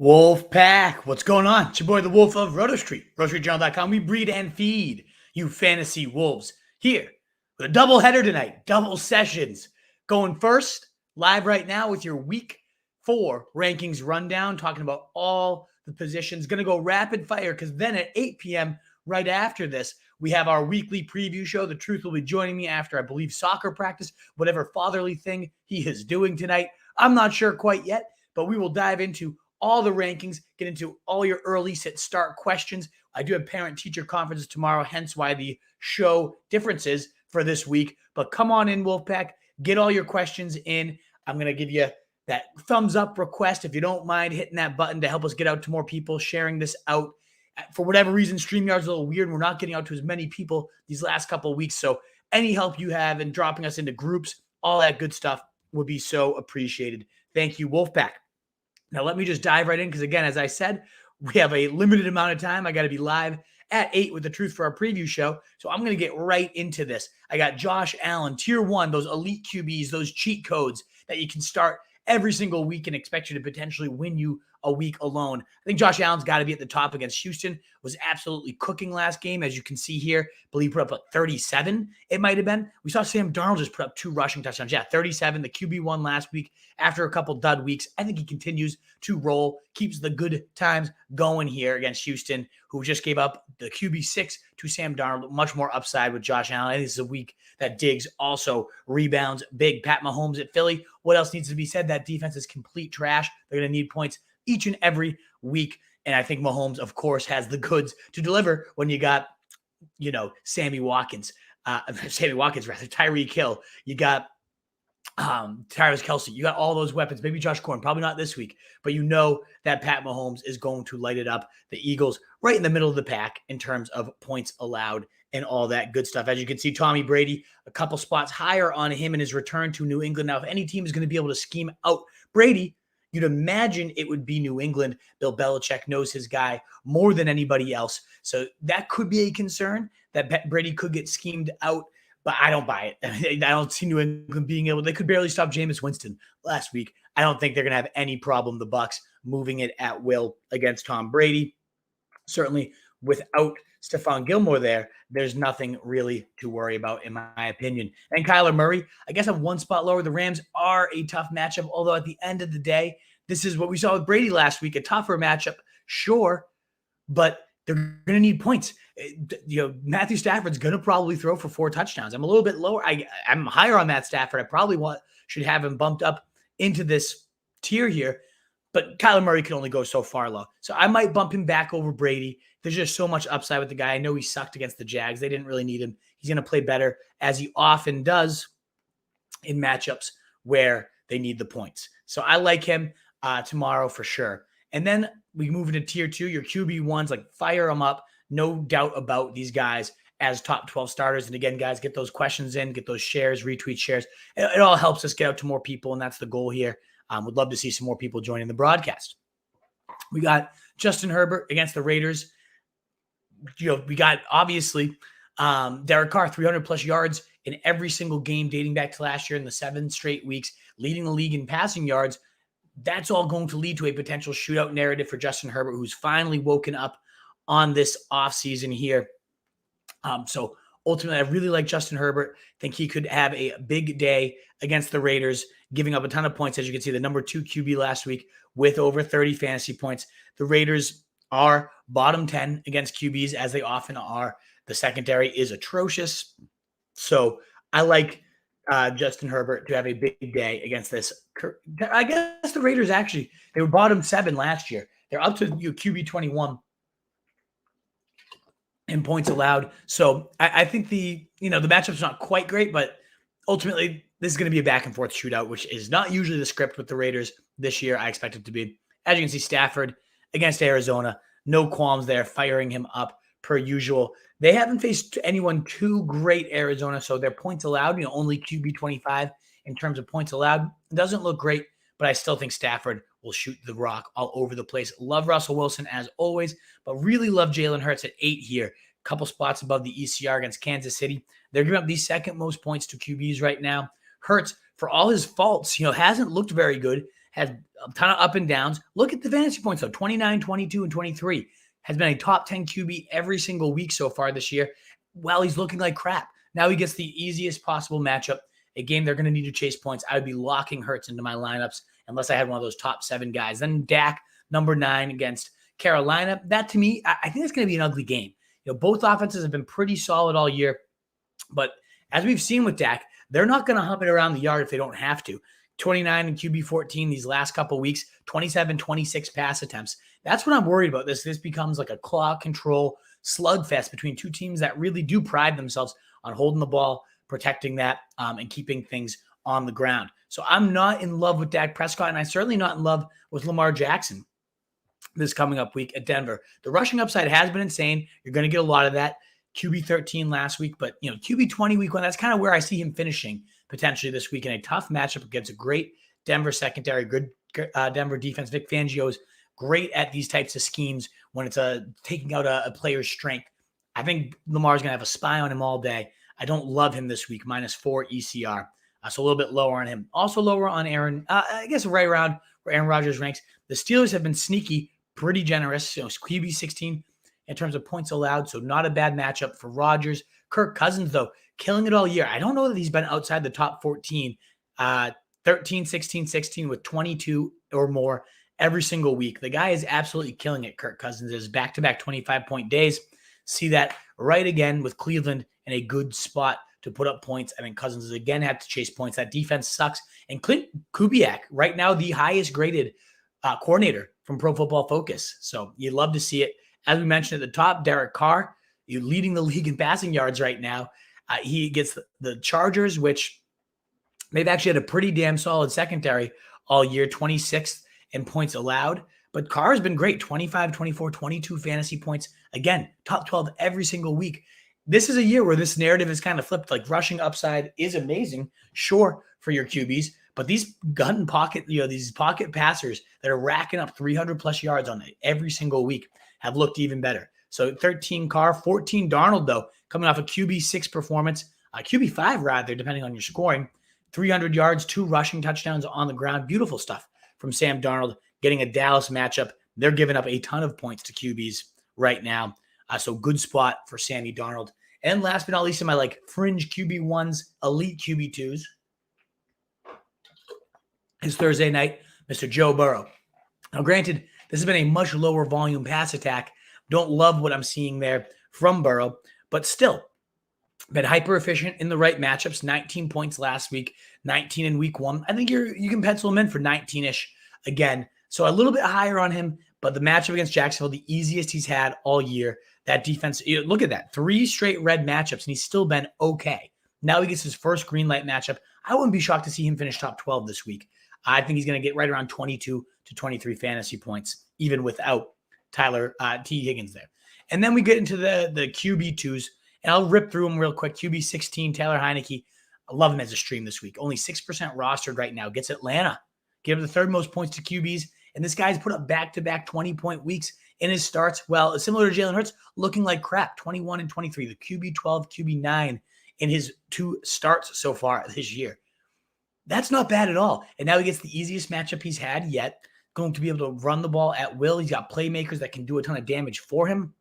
Wolfpack, what's going on? It's your boy, the Wolf of Roto Street, RotoStreetJournal.com. We breed and feed you fantasy wolves here with a double header tonight, double sessions. Going first, live right now with your week 4 rankings rundown, talking about all the positions. Going to go rapid fire because then at 8 p.m. right after this, we have our weekly preview show. The Truth will be joining me after, I believe, soccer practice, whatever fatherly thing he is doing tonight. I'm not sure quite yet, but we will dive into all the rankings, get into all your early set start questions. I do have parent-teacher conferences tomorrow, hence why the show differences for this week. But come on in, Wolfpack. Get all your questions in. I'm going to give you that thumbs up request if you don't mind hitting that button to help us get out to more people, sharing this out. For whatever reason, StreamYard's a little weird. We're not getting out to as many people these last couple of weeks. So any help you have in dropping us into groups, all that good stuff would be so appreciated. Thank you, Wolfpack. Now, let me just dive right in because, again, as I said, we have a limited amount of time. I got to be live at 8 with the Truth for our preview show. So I'm going to get right into this. I got Josh Allen, Tier 1, those elite QBs, those cheat codes that you can start every single week and expect you to potentially win you a week alone. I think Josh Allen's got to be at the top against Houston. Was absolutely cooking last game, as you can see here. I believe he put up 37, it might have been. We saw Sam Darnold just put up 2 rushing touchdowns. Yeah, 37, the QB1 last week after a couple dud weeks. I think he continues to roll, keeps the good times going here against Houston, who just gave up the QB6 to Sam Darnold. Much more upside with Josh Allen. I think this is a week that Diggs also rebounds big. Pat Mahomes at Philly. What else needs to be said? That defense is complete trash. They're going to need points each and every week. And I think Mahomes, of course, has the goods to deliver when you got, Tyreek Hill. You got Travis Kelsey. You got all those weapons. Maybe Josh Gordon, probably not this week, but you know that Pat Mahomes is going to light it up. The Eagles right in the middle of the pack in terms of points allowed and all that good stuff. As you can see, Tommy Brady, a couple spots higher on him in his return to New England. Now, if any team is going to be able to scheme out Brady, you'd imagine it would be New England. Bill Belichick knows his guy more than anybody else. So that could be a concern that Brady could get schemed out, but I don't buy it. I don't see New England being able – they could barely stop Jameis Winston last week. I don't think they're going to have any problem, the Bucs, moving it at will against Tom Brady. Certainly without Stephon Gilmore there's nothing really to worry about, in my opinion. And Kyler Murray, I guess I'm one spot lower. The Rams are a tough matchup, although at the end of the day, this is what we saw with Brady last week, a tougher matchup, sure, but they're going to need points. Matthew Stafford's going to probably throw for 4 touchdowns. I'm a little bit lower. I'm higher on Matt Stafford. I probably should have him bumped up into this tier here, but Kyler Murray can only go so far low. So I might bump him back over Brady. There's just so much upside with the guy. I know he sucked against the Jags. They didn't really need him. He's going to play better, as he often does in matchups where they need the points. So I like him tomorrow for sure. And then we move into tier 2, your QB1s, like fire them up. No doubt about these guys as top 12 starters. And again, guys, get those questions in, get those shares, retweet shares. It all helps us get out to more people, and that's the goal here. Would love to see some more people joining the broadcast. We got Justin Herbert against the Raiders. We got, obviously, Derek Carr, 300-plus yards in every single game dating back to last year in the 7 straight weeks, leading the league in passing yards. That's all going to lead to a potential shootout narrative for Justin Herbert, who's finally woken up on this offseason here. So ultimately, I really like Justin Herbert. Think he could have a big day against the Raiders, giving up a ton of points. As you can see, the number 2 QB last week with over 30 fantasy points. The Raiders are bottom 10 against QBs, as they often are. The secondary is atrocious. So I like Justin Herbert to have a big day against this. I guess the Raiders actually, they were bottom 7 last year. They're up to QB 21 in points allowed. So I think the matchup's not quite great, but ultimately this is going to be a back and forth shootout, which is not usually the script with the Raiders this year. I expect it to be. As you can see, Stafford against Arizona, no qualms there, firing him up per usual. They haven't faced anyone too great, Arizona, so their points allowed, only QB 25 in terms of points allowed. It doesn't look great, but I still think Stafford will shoot the rock all over the place. Love Russell Wilson as always, but really love Jalen Hurts at 8 here. Couple spots above the ECR against Kansas City. They're giving up the second most points to QBs right now. Hurts, for all his faults, hasn't looked very good. has a ton of up and downs. Look at the fantasy points, though. 29, 22, and 23. Has been a top 10 QB every single week so far this year. Well, he's looking like crap. Now he gets the easiest possible matchup, a game they're going to need to chase points. I would be locking Hurts into my lineups unless I had one of those top 7 guys. Then Dak, number 9 against Carolina. That, to me, I think it's going to be an ugly game. Both offenses have been pretty solid all year. But as we've seen with Dak, they're not going to hump it around the yard if they don't have to. 29 and QB 14 these last couple weeks, 27, 26 pass attempts. That's what I'm worried about. This becomes like a clock control slugfest between two teams that really do pride themselves on holding the ball, protecting that, and keeping things on the ground. So I'm not in love with Dak Prescott, and I'm certainly not in love with Lamar Jackson this coming up week at Denver. The rushing upside has been insane. You're going to get a lot of that. QB 13 last week, but QB 20 week 1, that's kind of where I see him finishing potentially this week in a tough matchup against a great Denver secondary, good Denver defense. Vic Fangio's great at these types of schemes when it's taking out a player's strength. I think Lamar's going to have a spy on him all day. I don't love him this week, -4 ECR. So a little bit lower on him. Also lower on Aaron, I guess right around where Aaron Rodgers ranks. The Steelers have been sneaky, pretty generous. QB 16 in terms of points allowed, so not a bad matchup for Rodgers. Kirk Cousins, though, killing it all year. I don't know that he's been outside the top 14. 13, 16, 16 with 22 or more every single week. The guy is absolutely killing it, Kirk Cousins. Is back-to-back 25-point days. See that right again with Cleveland in a good spot to put up points. I think Cousins again have to chase points. That defense sucks. And Clint Kubiak, right now the highest graded coordinator from Pro Football Focus. So you'd love to see it. As we mentioned at the top, Derek Carr, you're leading the league in passing yards right now. He gets the Chargers, which they've actually had a pretty damn solid secondary all year, 26th in points allowed. But Carr has been great, 25, 24, 22 fantasy points. Again, top 12 every single week. This is a year where this narrative is kind of flipped. Like rushing upside is amazing, sure, for your QBs, but these gun pocket, these pocket passers that are racking up 300 plus yards on it every single week have looked even better. So 13 Carr, 14 Darnold, though, coming off a QB 6 performance, QB 5 rather, depending on your scoring, 300 yards, 2 rushing touchdowns on the ground. Beautiful stuff from Sam Darnold, getting a Dallas matchup. They're giving up a ton of points to QBs right now. So good spot for Sammy Darnold. And last but not least, in my fringe QB1s, elite QB2s, is Thursday night, Mr. Joe Burrow. Now, granted, this has been a much lower volume pass attack. Don't love what I'm seeing there from Burrow, but still been hyper efficient in the right matchups. 19 points last week, 19 in week 1. I think you can pencil him in for 19-ish again. So a little bit higher on him, but the matchup against Jacksonville, the easiest he's had all year. That defense, look at that. 3 straight red matchups, and he's still been okay. Now he gets his first green light matchup. I wouldn't be shocked to see him finish top 12 this week. I think he's going to get right around 22 to 23 fantasy points, even without Tyler T. Higgins there. And then we get into the QB2s, and I'll rip through them real quick. QB 16, Taylor Heineke. I love him as a stream this week. Only 6% rostered right now. Gets Atlanta. Give him the 3rd most points to QBs. And this guy's put up back-to-back 20-point weeks in his starts. Well, similar to Jalen Hurts, looking like crap. 21 and 23. The QB 12, QB 9 in his 2 starts so far this year. That's not bad at all. And now he gets the easiest matchup he's had yet. Going to be able to run the ball at will. He's got playmakers that can do a ton of damage for him.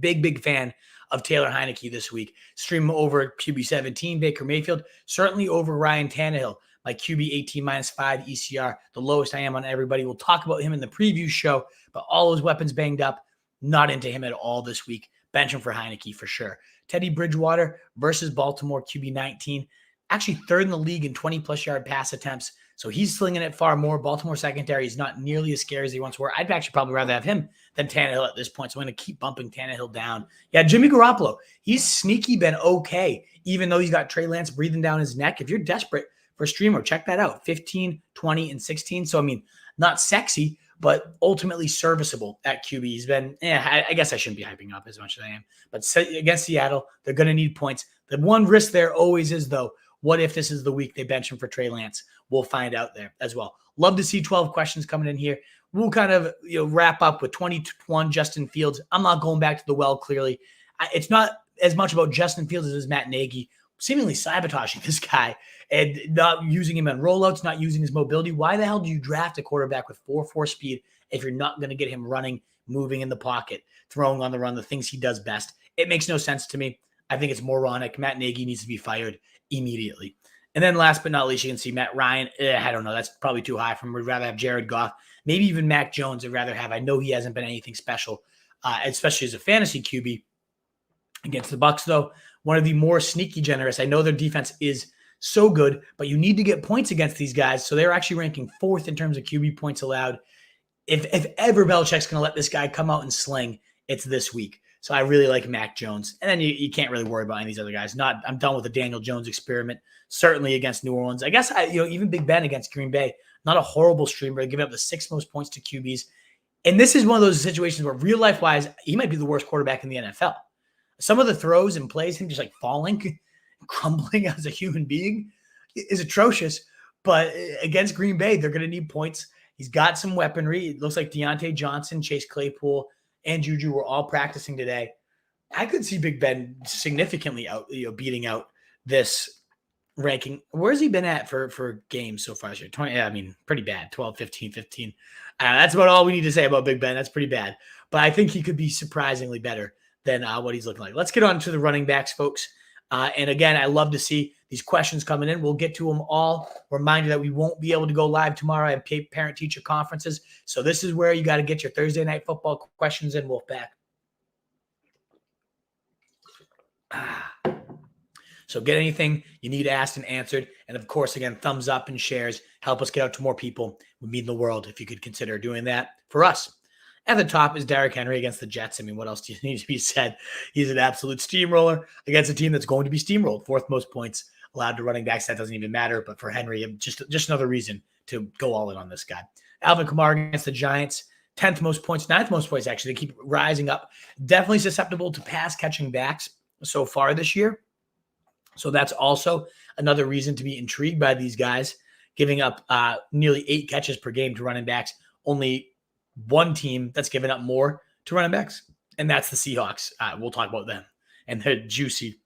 Big fan of Taylor Heineke this week. Stream over QB 17, Baker Mayfield. Certainly over Ryan Tannehill. My QB 18 -5 ECR, the lowest I am on everybody. We'll talk about him in the preview show, but all his weapons banged up. Not into him at all this week. Bench him for Heineke for sure. Teddy Bridgewater versus Baltimore, QB 19. Actually 3rd in the league in 20-plus yard pass attempts. So he's slinging it far more. Baltimore secondary is not nearly as scary as they once were. I'd actually probably rather have him than Tannehill at this point. So I'm going to keep bumping Tannehill down. Yeah, Jimmy Garoppolo. He's sneaky been okay, even though he's got Trey Lance breathing down his neck. If you're desperate for a streamer, check that out. 15, 20, and 16. So, not sexy, but ultimately serviceable at QB. He's been, I guess I shouldn't be hyping up as much as I am. But against Seattle, they're going to need points. The one risk there always is, though, what if this is the week they bench him for Trey Lance? We'll find out there as well. Love to see 12 questions coming in here. We'll kind of wrap up with 21 Justin Fields. I'm not going back to the well, clearly. It's not as much about Justin Fields as it is Matt Nagy, seemingly sabotaging this guy and not using him on rollouts, not using his mobility. Why the hell do you draft a quarterback with 4.4 speed if you're not going to get him running, moving in the pocket, throwing on the run, the things he does best? It makes no sense to me. I think it's moronic. Matt Nagy needs to be fired immediately. And then last but not least, you can see Matt Ryan. I don't know. That's probably too high for him. We'd rather have Jared Goff. Maybe even Mac Jones I'd rather have. I know he hasn't been anything special, especially as a fantasy QB. Against the Bucs, though, one of the more sneaky generous. I know their defense is so good, but you need to get points against these guys. So they're actually ranking 4th in terms of QB points allowed. If ever Belichick's going to let this guy come out and sling, it's this week. So I really like Mac Jones. And then you can't really worry about any of these other guys. I'm done with the Daniel Jones experiment, certainly against New Orleans. I guess even Big Ben against Green Bay, not a horrible streamer, giving up the 6th most points to QBs. And this is one of those situations where real life-wise, he might be the worst quarterback in the NFL. Some of the throws and plays, him just like falling, crumbling as a human being is atrocious. But against Green Bay, they're going to need points. He's got some weaponry. It looks like Deontay Johnson, Chase Claypool, and Juju were all practicing today. I could see Big Ben significantly beating out this ranking. Where's he been at for games so far this year? 20, pretty bad. 12, 15, 15. That's about all we need to say about Big Ben. That's pretty bad. But I think he could be surprisingly better than what he's looking like. Let's get on to the running backs, folks. And again, I love to see these questions coming in. We'll get to them all. Reminder that we won't be able to go live tomorrow. I have parent-teacher conferences. So this is where you got to get your Thursday night football questions in, Wolfpack. So get anything you need asked and answered. And of course, again, thumbs up and shares. Help us get out to more people. It would mean the world if you could consider doing that for us. At the top is Derrick Henry against the Jets. What else do you need to be said? He's an absolute steamroller against a team that's going to be steamrolled. 4th most points allowed to running backs. That doesn't even matter. But for Henry, just another reason to go all in on this guy. Alvin Kamara against the Giants. 10th most points, 9th most points, actually. They keep rising up. Definitely susceptible to pass-catching backs so far this year. So that's also another reason to be intrigued by these guys, giving up nearly 8 catches per game to running backs. Only one team that's given up more to running backs, and that's the Seahawks. We'll talk about them and their juicy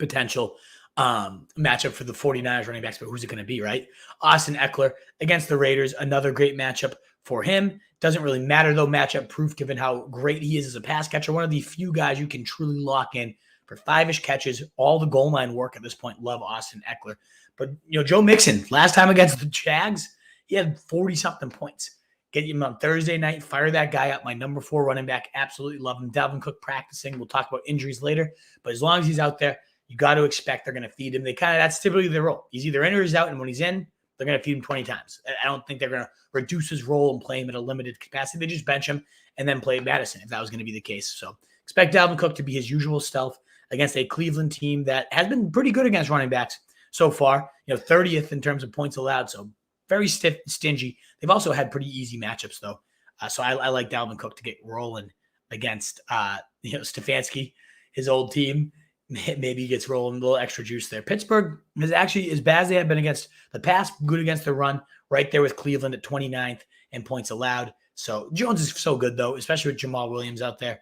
potential matchup for the 49ers running backs, but who's it going to be, right? Austin Eckler against the Raiders, another great matchup for him. Doesn't really matter, though, matchup proof, given how great he is as a pass catcher. One of the few guys you can truly lock in for 5-ish catches, all the goal line work at this point. Love Austin Eckler. But, Joe Mixon, last time against the Jags, he had 40-something points. Get him on Thursday night, fire that guy up. My number 4 running back, absolutely love him. Dalvin Cook practicing. We'll talk about injuries later. But as long as he's out there, you got to expect they're going to feed him. That's typically their role. He's either in or he's out, and when he's in, they're going to feed him 20 times. I don't think they're going to reduce his role and play him at a limited capacity. They just bench him and then play Madison if that was going to be the case. So expect Dalvin Cook to be his usual stealth against a Cleveland team that has been pretty good against running backs so far. 30th in terms of points allowed. So very stingy. They've also had pretty easy matchups, though. So I like Dalvin Cook to get rolling against, Stefanski, his old team. Maybe he gets rolling, a little extra juice there. Pittsburgh is actually, as bad as they have been against the pass, good against the run, right there with Cleveland at 29th in points allowed. So Jones is so good, though, especially with Jamal Williams out there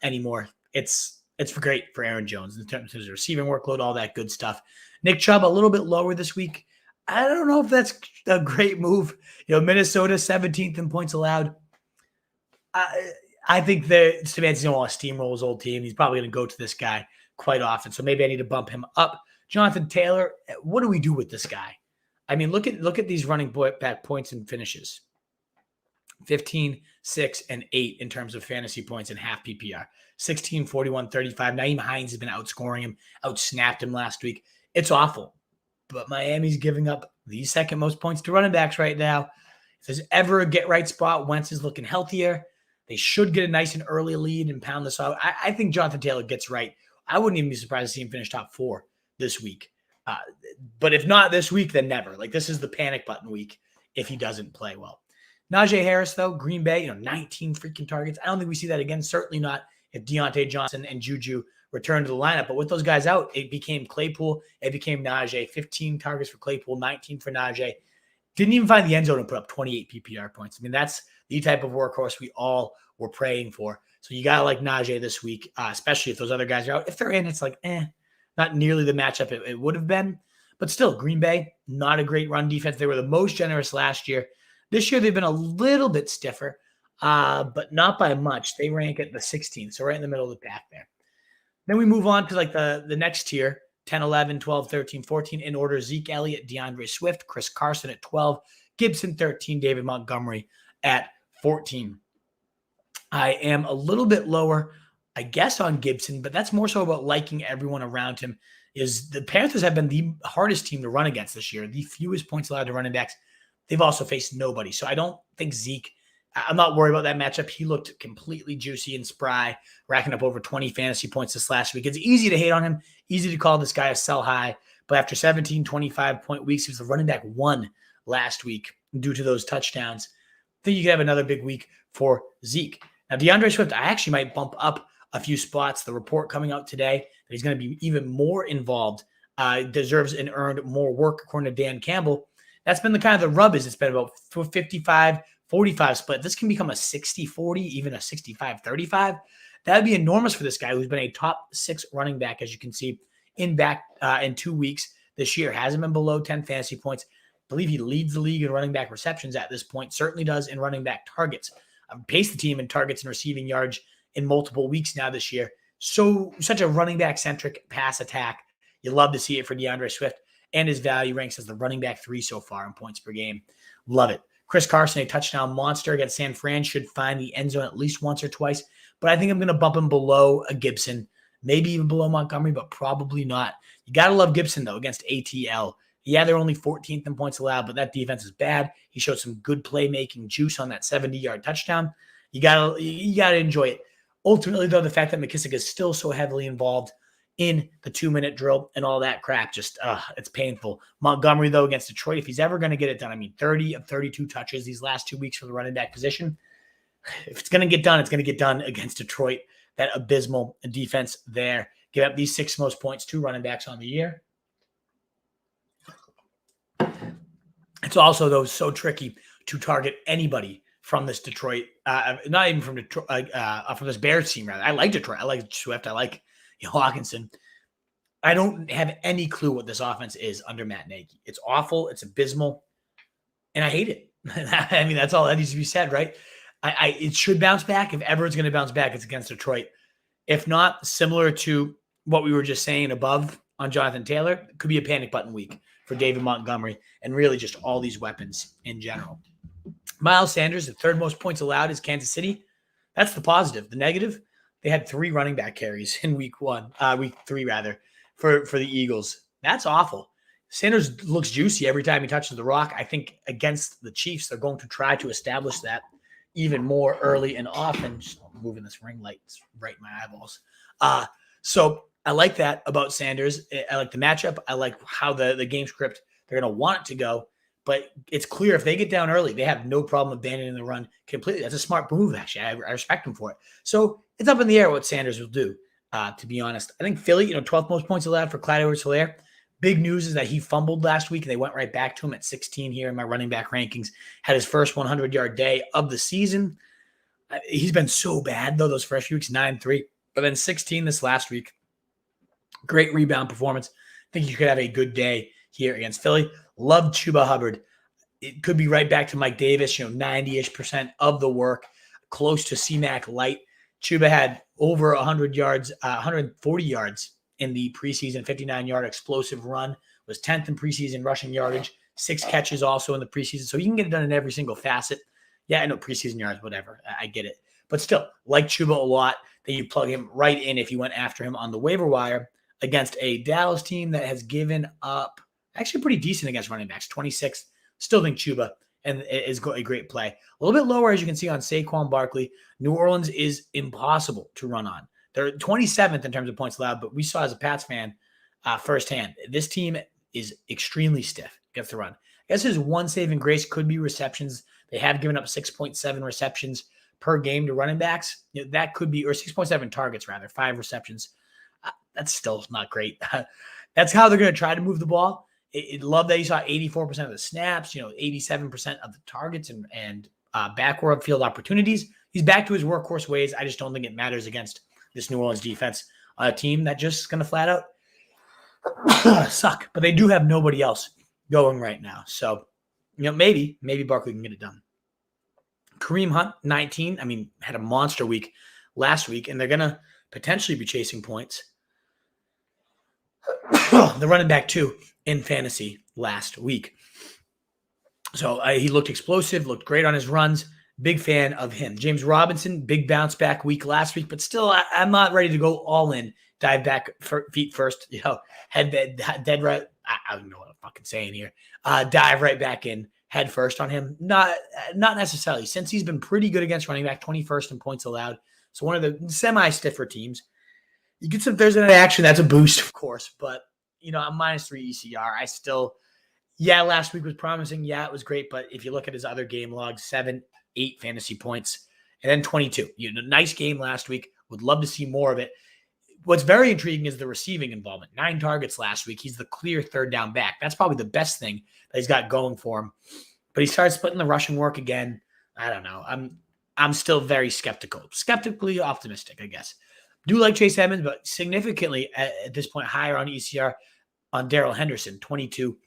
anymore. It's great for Aaron Jones in terms of his receiving workload, all that good stuff. Nick Chubb, a little bit lower this week. I don't know if that's a great move. Minnesota 17th in points allowed. I think that Stefanski's going to want to steamroll his old team. He's probably going to go to this guy quite often. So maybe I need to bump him up. Jonathan Taylor, what do we do with this guy? Look at these running back points and finishes. 15, 6, and 8 in terms of fantasy points and half PPR. 16, 41, 35. Nyheim Hines has been outscoring him, outsnapped him last week. It's awful. But Miami's giving up the 2nd most points to running backs right now. If there's ever a get-right spot, Wentz is looking healthier. They should get a nice and early lead and pound this out. I think Jonathan Taylor gets right. I wouldn't even be surprised to see him finish top 4 this week. But if not this week, then never. This is the panic button week if he doesn't play well. Najee Harris, though, Green Bay, 19 freaking targets. I don't think we see that again. Certainly not if Deontay Johnson and Juju return to the lineup. But with those guys out, it became Claypool. It became Najee. 15 targets for Claypool, 19 for Najee. Didn't even find the end zone and put up 28 PPR points. That's the type of workhorse we all were praying for. So you got to like Najee this week, especially if those other guys are out. If they're in, it's not nearly the matchup it would have been. But still, Green Bay, not a great run defense. They were the most generous last year. This year, they've been a little bit stiffer, but not by much. They rank at the 16th, so right in the middle of the pack there. Then we move on to like the next tier, 10, 11, 12, 13, 14 in order. Zeke Elliott, DeAndre Swift, Chris Carson at 12, Gibson 13, David Montgomery at 14. I am a little bit lower, I guess, on Gibson, but that's more so about liking everyone around him. Is the Panthers have been the hardest team to run against this year, the fewest points allowed to running backs. They've also faced nobody. So I don't think Zeke, I'm not worried about that matchup. He looked completely juicy and spry, racking up over 20 fantasy points this last week. It's easy to hate on him, easy to call this guy a sell high, but after 17, 25-point weeks, he was the running back 1 last week due to those touchdowns. I think you could have another big week for Zeke. Now, DeAndre Swift, I actually might bump up a few spots. The report coming out today that he's going to be even more involved, deserves and earned more work, according to Dan Campbell. That's been the kind of the rub is it's been about 55-45 split. This can become a 60-40, even a 65-35. That would be enormous for this guy who's been a top 6 running back, as you can see, in 2 weeks this year. Hasn't been below 10 fantasy points. I believe he leads the league in running back receptions at this point, certainly does in running back targets. Paced the team in targets and receiving yards in multiple weeks now this year. So such a running back-centric pass attack. You love to see it for DeAndre Swift, and his value ranks as the running back 3 so far in points per game. Love it. Chris Carson, a touchdown monster against San Fran, should find the end zone at least once or twice, but I think I'm going to bump him below a Gibson, maybe even below Montgomery, but probably not. You got to love Gibson, though, against ATL. Yeah, they're only 14th in points allowed, but that defense is bad. He showed some good playmaking juice on that 70-yard touchdown. You gotta enjoy it. Ultimately, though, the fact that McKissick is still so heavily involved in the 2-minute drill and all that crap, just it's painful. Montgomery, though, against Detroit, if he's ever going to get it done, 30 of 32 touches these last 2 weeks for the running back position. If it's going to get done, it's going to get done against Detroit. That abysmal defense there. Give up these 6 most points, 2 running backs on the year. It's also, though, so tricky to target anybody from this Detroit, not even from Detroit, from this Bears team, rather. I like Detroit. I like Swift. I like Hawkinson. I don't have any clue what this offense is under Matt Nagy. It's awful. It's abysmal. And I hate it. That's all that needs to be said, right? It should bounce back. If ever it's going to bounce back, it's against Detroit. If not, similar to what we were just saying above on Jonathan Taylor, it could be a panic button week for David Montgomery and really just all these weapons in general. Miles Sanders, the 3rd most points allowed is Kansas City. That's the positive. The negative, they had 3 running back carries in week 3 rather, for the Eagles. That's awful. Sanders looks juicy every time he touches the rock. I think against the Chiefs, they're going to try to establish that even more early and often. Just moving this ring light right in my eyeballs. So I like that about Sanders. I like the matchup. I like how the game script, they're going to want it to go. But it's clear if they get down early, they have no problem abandoning the run completely. That's a smart move, actually. I respect them for it. So it's up in the air what Sanders will do, to be honest. I think Philly, 12th most points allowed for Clyde Edwards-Helaire. Big news is that he fumbled last week, and they went right back to him at 16 here in my running back rankings. Had his first 100-yard day of the season. He's been so bad, though, those first few weeks, 9-3. But then 16 this last week. Great rebound performance. I think you could have a good day here against Philly. Love Chuba Hubbard. It could be right back to Mike Davis, 90-ish% of the work, close to C-Mac light. Chuba had over 100 yards, 140 yards in the preseason 59-yard explosive run, was 10th in preseason rushing yardage, 6 catches also in the preseason. So you can get it done in every single facet. Yeah, I know preseason yards, whatever. I get it. But still, like Chuba a lot, that you plug him right in if you went after him on the waiver wire against a Dallas team that has given up actually pretty decent against running backs, 26th. Still think Chuba and is a great play. A little bit lower, as you can see, on Saquon Barkley. New Orleans is impossible to run on. They're 27th in terms of points allowed, but we saw as a Pats fan firsthand, this team is extremely stiff against the run. I guess his one saving grace could be receptions. They have given up 6.7 receptions per game to running backs. That could be, or 6.7 targets rather, 5 receptions. That's still not great. That's how they're going to try to move the ball. Love that you saw 84% of the snaps, 87% of the targets and backward field opportunities. He's back to his workhorse ways. I just don't think it matters against this New Orleans defense, a team that just is going to flat out suck, but they do have nobody else going right now. So, maybe Barkley can get it done. Kareem Hunt, 19. I mean, had a monster week last week, and they're going to potentially be chasing points. The running back, too, in fantasy last week. So he looked explosive, looked great on his runs. Big fan of him. James Robinson, big bounce back week last week, but still, I'm not ready to go all in. Dive back feet first, head dead right. I don't know what I'm fucking saying here. Dive right back in, head first on him. Not necessarily, since he's been pretty good against running back, 21st in points allowed. So one of the semi-stiffer teams. You get some Thursday night action. That's a boost, of course. But, I'm -3 ECR. I still, last week was promising. Yeah, it was great. But if you look at his other game logs, 7, 8 fantasy points, and then 22. Nice game last week. Would love to see more of it. What's very intriguing is the receiving involvement. 9 targets last week. He's the clear third down back. That's probably the best thing that he's got going for him. But he started splitting the rushing work again. I don't know. I'm still very skeptically optimistic, I guess. Do like Chase Edmonds, but significantly at this point higher on ECR on Daryl Henderson, 22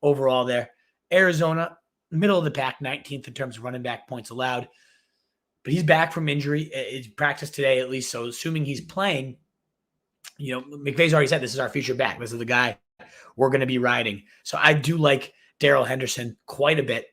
overall there. Arizona, middle of the pack, 19th in terms of running back points allowed. But he's back from injury. It's practiced today at least. So assuming he's playing, McVay's already said this is our future back. This is the guy we're going to be riding. So I do like Daryl Henderson quite a bit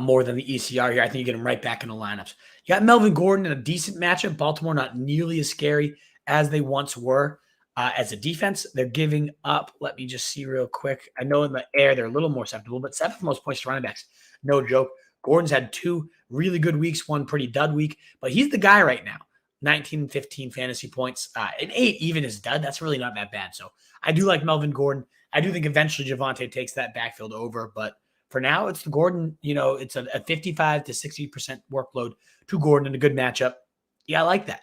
more than the ECR here. I think you get him right back in the lineups. You got Melvin Gordon in a decent matchup. Baltimore not nearly as scary as they once were. As a defense, they're giving up. Let me just see real quick. I know in the air they're a little more susceptible, but 7th most points to running backs. No joke. Gordon's had 2 really good weeks, 1 pretty dud week, but he's the guy right now. 19 and 15 fantasy points, and 8 even is dud. That's really not that bad. So I do like Melvin Gordon. I do think eventually Javonte takes that backfield over, but for now it's the Gordon. It's a 55 to 60% workload to Gordon in a good matchup. Yeah, I like that.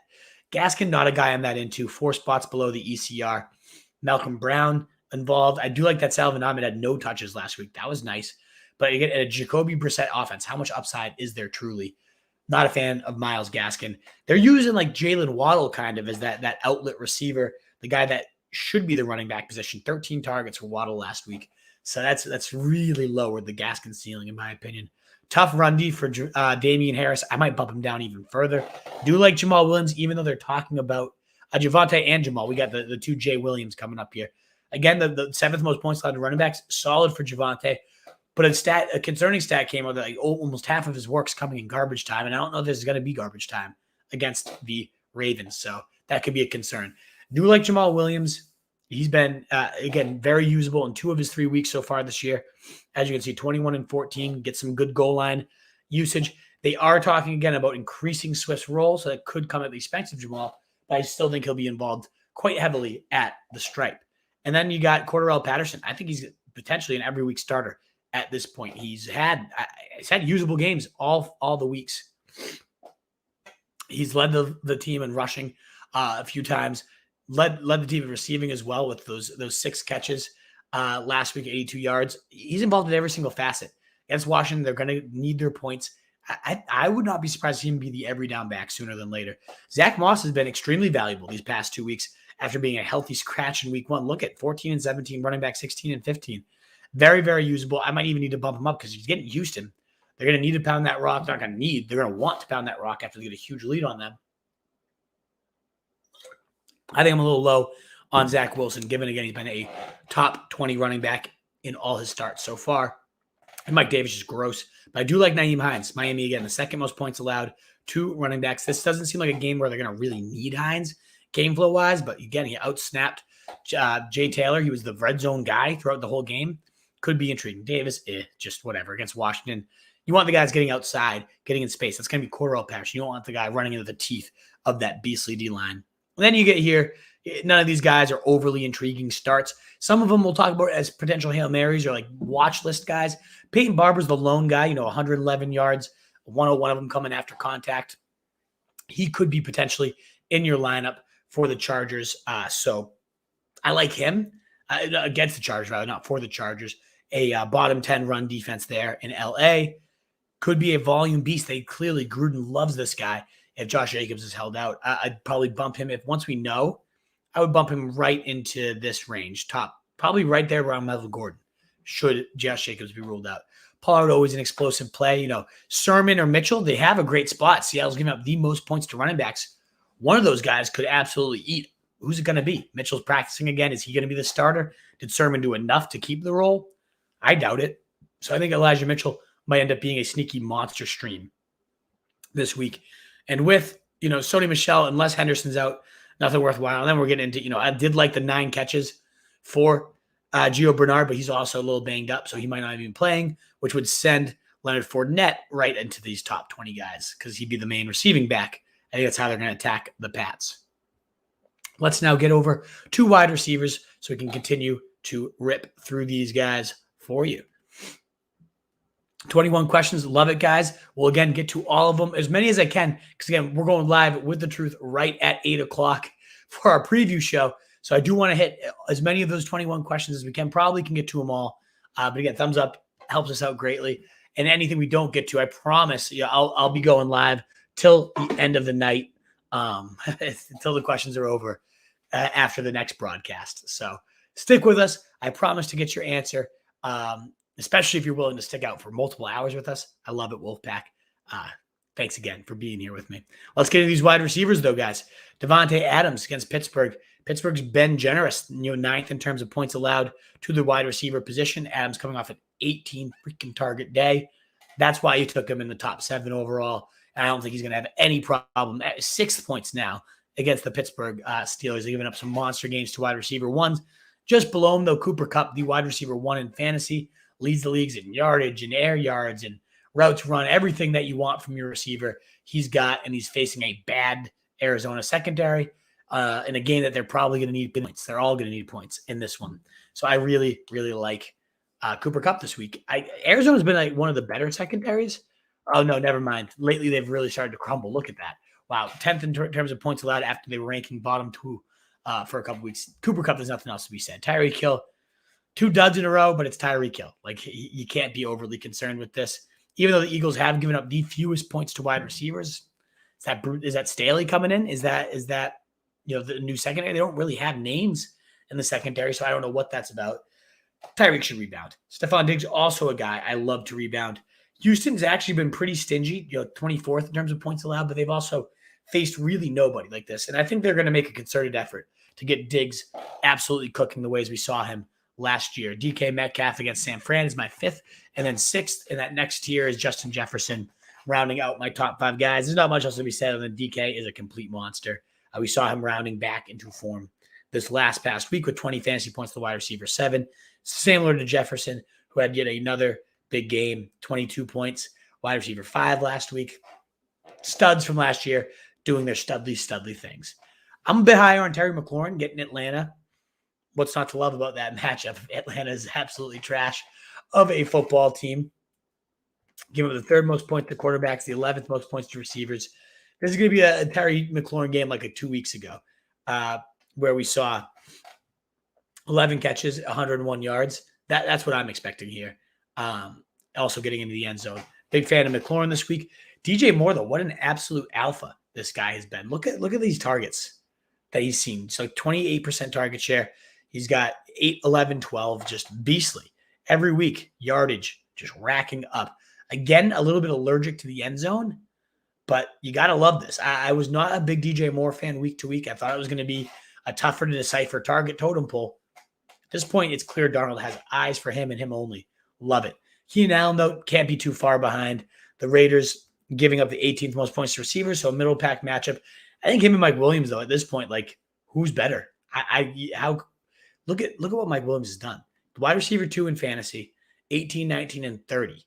Gaskin, not a guy I'm that into. 4 spots below the ECR. Malcolm Brown involved. I do like that Salvin Ahmed had no touches last week. That was nice. But you get a Jacoby Brissett offense. How much upside is there truly? Not a fan of Myles Gaskin. They're using like Jalen Waddle kind of as that outlet receiver, the guy that should be the running back position. 13 targets for Waddle last week. So that's really lowered the Gaskin ceiling, in my opinion. Tough run D for Damian Harris. I might bump him down even further. Do like Jamal Williams, even though they're talking about Javonte and Jamal. We got the 2 Jay Williams coming up here. Again, the 7th most points allowed to running backs. Solid for Javonte. But a concerning stat came out that almost half of his work's coming in garbage time, and I don't know if there's going to be garbage time against the Ravens, so that could be a concern. Do like Jamal Williams. He's been, again, very usable in 2 of his 3 weeks so far this year. As you can see, 21 and 14, get some good goal line usage. They are talking again about increasing Swift's role, so that could come at the expense of Jamal, but I still think he'll be involved quite heavily at the stripe. And then you got Cordorel Patterson. I think he's potentially an every week starter. At this point, he's had usable games all the weeks. He's led the team in rushing a few times, led the team in receiving as well with those 6 catches last week, 82 yards. He's involved in every single facet. Against Washington, they're going to need their points. I would not be surprised to see him be the every down back sooner than later. Zach Moss has been extremely valuable these past 2 weeks after being a healthy scratch in week 1. Look at 14 and 17, running back 16 and 15. Very, very usable. I might even need to bump him up because he's getting Houston. They're going to need to pound that rock. They're not going to need. They're going to want to pound that rock after they get a huge lead on them. I think I'm a little low on Zack Wilson, given, again, he's been a top 20 running back in all his starts so far. And Mike Davis is gross. But I do like Nyheim Hines. Miami, again, the 2nd most points allowed to running backs. This doesn't seem like a game where they're going to really need Hines game flow-wise. But, again, he outsnapped Jay Taylor. He was the red zone guy throughout the whole game. Could be intriguing. Davis, just whatever. Against Washington, you want the guys getting outside, getting in space. That's going to be Cordorel Patterson. You don't want the guy running into the teeth of that beastly D-line. And then you get here, none of these guys are overly intriguing starts. Some of them we'll talk about as potential Hail Marys or like watch list guys. Peyton Barber's the lone guy, 111 yards, 101 of them coming after contact. He could be potentially in your lineup for the Chargers. So I like him against the Chargers, rather, not for the Chargers. A bottom 10 run defense there in LA. Could be a volume beast. Gruden loves this guy. If Josh Jacobs is held out, I'd probably bump him. Once we know I would bump him right into this range, top, probably right there around Melvin Gordon, should Josh Jacobs be ruled out. Pollard always an explosive play. Sermon or Mitchell, they have a great spot. Seattle's giving up the most points to running backs. One of those guys could absolutely eat. Who's it going to be? Mitchell's practicing again. Is he going to be the starter? Did Sermon do enough to keep the role? I doubt it. So I think Elijah Mitchell might end up being a sneaky monster stream this week. And with, Sony Michel, unless Henderson's out, nothing worthwhile. And then we're getting into, I did like the 9 catches for Gio Bernard, but he's also a little banged up, so he might not even be playing, which would send Leonard Fournette right into these top 20 guys because he'd be the main receiving back. I think that's how they're going to attack the Pats. Let's now get over 2 wide receivers so we can continue to rip through these guys for you. 21 questions. Love it, guys. We'll, again, get to all of them, as many as I can, because, again, we're going live with The Truth right at 8 o'clock for our preview show. So I do want to hit as many of those 21 questions as we can. Probably can get to them all. But, again, thumbs up helps us out greatly. And anything we don't get to, I promise I'll be going live till the end of the night, until the questions are over after the next broadcast. So stick with us. I promise to get your answer. Especially if you're willing to stick out for multiple hours with us. I love it, Wolfpack. Thanks again for being here with me. Let's get into these wide receivers, though, guys. Davante Adams against Pittsburgh. Pittsburgh's been generous, 9th in terms of points allowed to the wide receiver position. Adams coming off an 18 freaking target day. That's why you took him in the top 7 overall. And I don't think he's going to have any problem. At 6 points now against the Pittsburgh Steelers. They're giving up some monster games to wide receiver 1s. Just below him, though, Cooper Kupp, the wide receiver 1 in fantasy, leads the leagues in yardage and air yards and routes run, everything that you want from your receiver he's got, and he's facing a bad Arizona secondary in a game that they're probably going to need points. They're all going to need points in this one. So I really, really like Cooper Kupp this week. Arizona's been like one of the better secondaries. Oh, no, never mind. Lately, they've really started to crumble. Look at that. Wow, 10th in terms of points allowed after they were ranking bottom 2 for a couple weeks. Cooper Kupp, there's nothing else to be said. Tyreek Hill, 2 duds in a row, but it's Tyreek Hill. Like, you can't be overly concerned with this. Even though the Eagles have given up the fewest points to wide receivers, is that Staley coming in? Is that the new secondary? They don't really have names in the secondary, so I don't know what that's about. Tyreek should rebound. Stephon Diggs, also a guy I love to rebound. Houston's actually been pretty stingy, 24th in terms of points allowed, but they've also faced really nobody like this. And I think they're going to make a concerted effort to get Diggs absolutely cooking the ways we saw him last year. DK Metcalf against San Fran is my 5th, and then 6th in that next tier is Justin Jefferson, rounding out my top 5 guys. There's not much else to be said other than DK is a complete monster. We saw him rounding back into form this past week with 20 fantasy points to the wide receiver 7, similar to Jefferson, who had yet another big game, 22 points, wide receiver 5 last week. Studs from last year doing their studly things. I'm a bit higher on Terry McLaurin getting Atlanta. What's not to love about that matchup? Atlanta is absolutely trash of a football team. Give them the 3rd most points to quarterbacks, the 11th most points to receivers. This is going to be a Terry McLaurin game like 2 weeks ago, where we saw 11 catches, 101 yards. That's what I'm expecting here. Also getting into the end zone. Big fan of McLaurin this week. DJ Moore, though, what an absolute alpha this guy has been. Look at these targets that he's seen. So 28% target share. He's got 8, 11, 12, just beastly. Every week, yardage just racking up. Again, a little bit allergic to the end zone, but you got to love this. I was not a big DJ Moore fan week to week. I thought it was going to be a tougher to decipher target totem pole. At this point, it's clear Darnold has eyes for him and him only. Love it. Keenan Allen, though, can't be too far behind. The Raiders giving up the 18th most points to receivers, so a middle pack matchup. I think him and Mike Williams, though, at this point, like, who's better? Look at what Mike Williams has done. The wide receiver 2 in fantasy, 18, 19, and 30.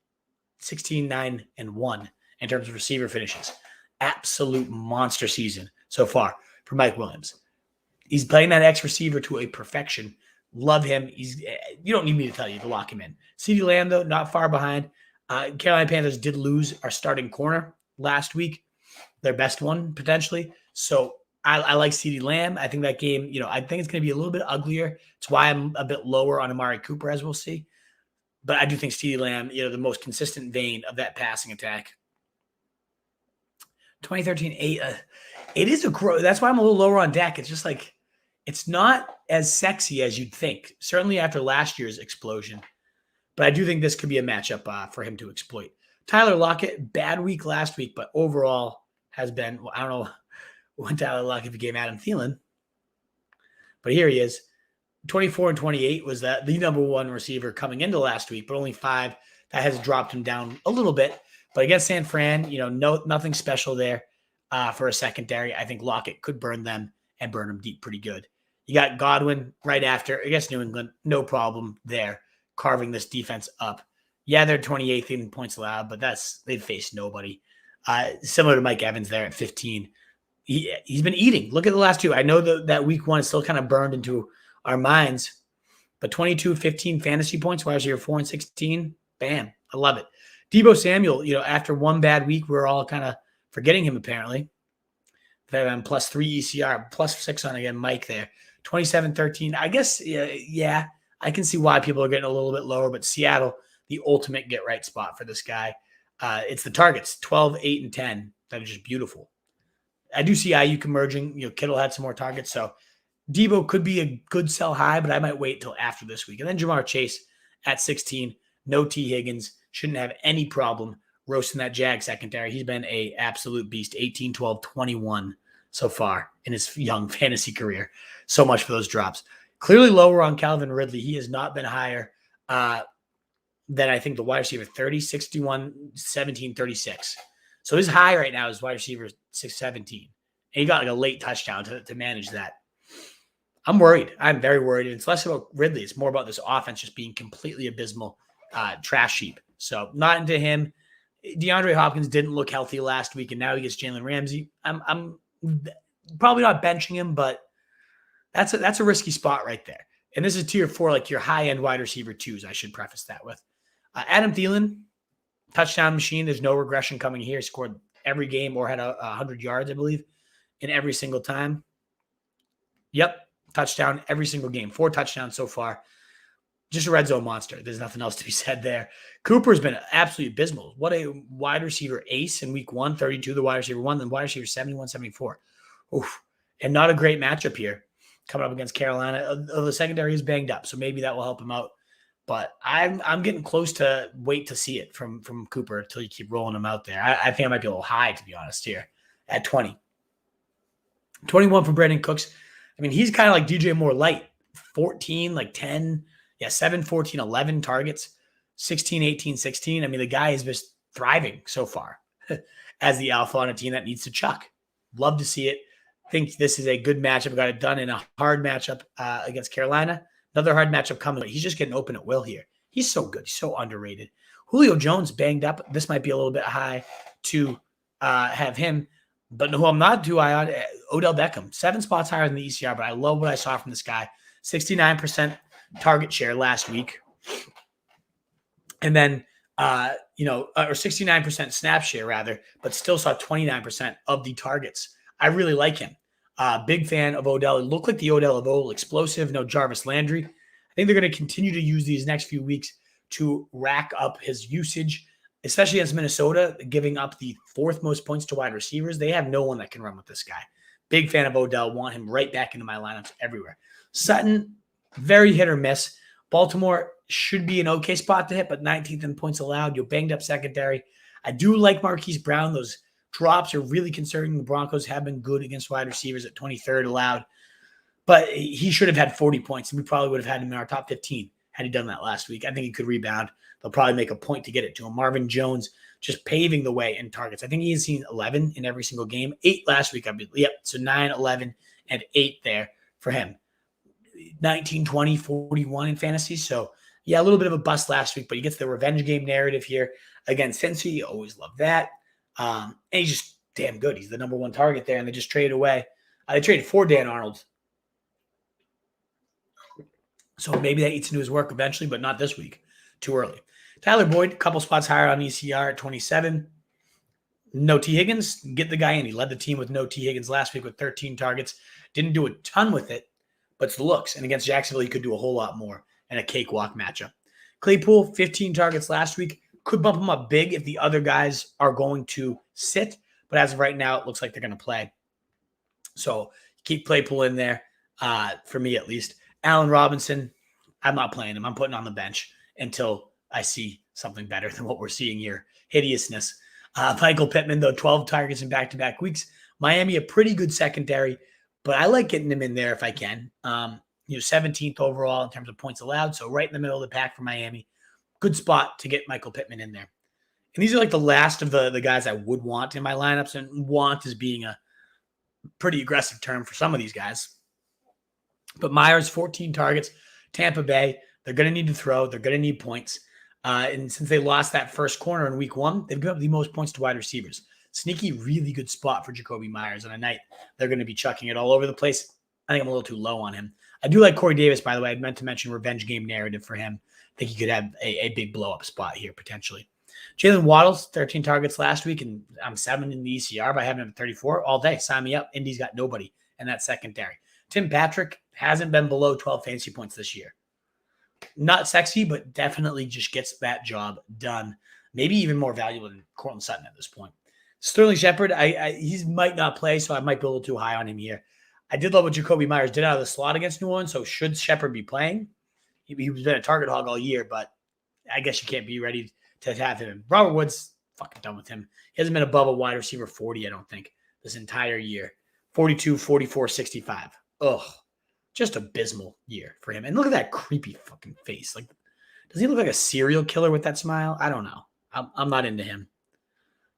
16, 9, and 1 in terms of receiver finishes. Absolute monster season so far for Mike Williams. He's playing that X receiver to a perfection. Love him. You don't need me to tell you to lock him in. CeeDee Lamb, though, not far behind. Carolina Panthers did lose our starting corner last week, their best one potentially. So I like CeeDee Lamb. I think that game, I think it's going to be a little bit uglier. It's why I'm a bit lower on Amari Cooper, as we'll see. But I do think CeeDee Lamb, the most consistent vein of that passing attack. 2013, 8. It is that's why I'm a little lower on Dak. It's just like, It's not as sexy as you'd think, certainly after last year's explosion. But I do think this could be a matchup for him to exploit. Tyler Lockett, bad week last week, but overall has been, I don't know when Tyler Lockett became Adam Thielen, but here he is. 24 and 28 was the number one receiver coming into last week, but only 5. That has dropped him down a little bit. But against San Fran, nothing special there for a secondary. I think Lockett could burn them and burn them deep pretty good. You got Godwin right after. Against New England, no problem there, carving this defense up. Yeah, they're 28th in points allowed, but they've faced nobody. Similar to Mike Evans there at 15. He's been eating. Look at the last 2. I know that week 1 is still kind of burned into our minds, but 22, 15 fantasy points, wide receiver 4 and 16. Bam. I love it. Deebo Samuel, after one bad week, we're all kind of forgetting him apparently. Then +3 ECR, +6 on again Mike there. 27-13. I guess, yeah, I can see why people are getting a little bit lower, but Seattle, the ultimate get-right spot for this guy. It's the targets, 12, 8, and 10. That are just beautiful. I do see Ayuk emerging. Kittle had some more targets, so Deebo could be a good sell high, but I might wait till after this week. And then Jamar Chase at 16. No T. Higgins. Shouldn't have any problem roasting that Jag secondary. He's been a absolute beast. 18, 12, 21 so far in his young fantasy career. So much for those drops. Clearly lower on Calvin Ridley. He has not been higher than I think the wide receiver 30, 61, 17, 36. So his high right now is wide receiver 617. And he got like a late touchdown to manage that. I'm worried. I'm very worried. It's less about Ridley. It's more about this offense just being completely abysmal, trash heap. So not into him. DeAndre Hopkins didn't look healthy last week, and now he gets Jalen Ramsey. I'm probably not benching him, but that's a risky spot right there. And this is tier 4, like your high-end wide receiver 2s, I should preface that with. Adam Thielen, touchdown machine. There's no regression coming here. He scored every game or had 100 yards, I believe, in every single time. Yep, touchdown every single game. 4 touchdowns so far. Just a red zone monster. There's nothing else to be said there. Cooper's been absolutely abysmal. What a wide receiver ace in week 1, 32 the wide receiver 1, then wide receiver 71, 74. Oof. And not a great matchup here coming up against Carolina. The secondary is banged up, so maybe that will help him out. But I'm getting close to wait to see it from Cooper until you keep rolling him out there. I think I might be a little high, to be honest, here at 20. 21 for Brandon Cooks. I mean, he's kind of like DJ Moore light. 14, like 10, 7, 14, 11 targets, 16, 18, 16. I mean, the guy is just thriving so far as the alpha on a team that needs to chuck. Love to see it. Think this is a good matchup. Got it done in a hard matchup against Carolina. Another hard matchup coming, but he's just getting open at will here. He's so good. He's so underrated. Julio Jones banged up. This might be a little bit high to have him, but who I'm not too high on, Odell Beckham. 7 spots higher than the ECR, but I love what I saw from this guy. 69% target share last week. And then, or 69% snap share rather, but still saw 29% of the targets. I really like him. Big fan of Odell. It looked like the Odell of old, explosive, no Jarvis Landry. I think they're going to continue to use these next few weeks to rack up his usage, especially against Minnesota, giving up the 4th most points to wide receivers. They have no one that can run with this guy. Big fan of Odell. Want him right back into my lineups everywhere. Sutton, very hit or miss. Baltimore should be an okay spot to hit, but 19th in points allowed. You're banged up secondary. I do like Marquise Brown. Those drops are really concerning. The Broncos have been good against wide receivers at 23rd allowed, but he should have had 40 points, and we probably would have had him in our top 15 had he done that last week. I think he could rebound. They'll probably make a point to get it to him. Marvin Jones just paving the way in targets. I think he's seen 11 in every single game. 8 last week, I believe. Yep, so 9, 11, and 8 there for him. 19, 20, 41 in fantasy. So, yeah, a little bit of a bust last week, but he gets the revenge game narrative here against Cincy. You always love that. And he's just damn good. He's the number 1 target there, and they just traded away. They traded for Dan Arnold. So maybe that eats into his work eventually, but not this week. Too early. Tyler Boyd, a couple spots higher on ECR at 27. No T. Higgins. Get the guy in. He led the team with no T. Higgins last week with 13 targets. Didn't do a ton with it, but it's the looks. And against Jacksonville, he could do a whole lot more in a cakewalk matchup. Claypool, 15 targets last week. Could bump him up big if the other guys are going to sit. But as of right now, it looks like they're going to play. So keep Claypool in there. for me at least. Allen Robinson, I'm not playing him. I'm putting on the bench until I see something better than what we're seeing here. Hideousness. Michael Pittman, though, 12 targets in back-to-back weeks. Miami, a pretty good secondary, but I like getting him in there if I can. 17th overall in terms of points allowed, so right in the middle of the pack for Miami. Good spot to get Michael Pittman in there. And these are like the last of the guys I would want in my lineups, and want is being a pretty aggressive term for some of these guys. But Myers, 14 targets. Tampa Bay, they're going to need to throw. They're going to need points. And since they lost that first corner in week 1, they've given up the most points to wide receivers. Sneaky, really good spot for Jacoby Myers on a night. They're going to be chucking it all over the place. I think I'm a little too low on him. I do like Corey Davis, by the way. I meant to mention revenge game narrative for him. I think he could have a big blow-up spot here, potentially. Jalen Waddles, 13 targets last week, and I'm 7 in the ECR by having him at 34 all day. Sign me up. Indy's got nobody in that secondary. Tim Patrick hasn't been below 12 fantasy points this year. Not sexy, but definitely just gets that job done. Maybe even more valuable than Cortland Sutton at this point. Sterling Shepard, he might not play, so I might be a little too high on him here. I did love what Jacoby Myers did out of the slot against New Orleans, so should Shepard be playing? He's been a target hog all year, but I guess you can't be ready to have him. Robert Woods, fucking done with him. He hasn't been above a wide receiver 40, I don't think, this entire year. 42, 44, 65. Ugh. Just abysmal year for him. And look at that creepy fucking face. Like, does he look like a serial killer with that smile? I don't know. I'm not into him.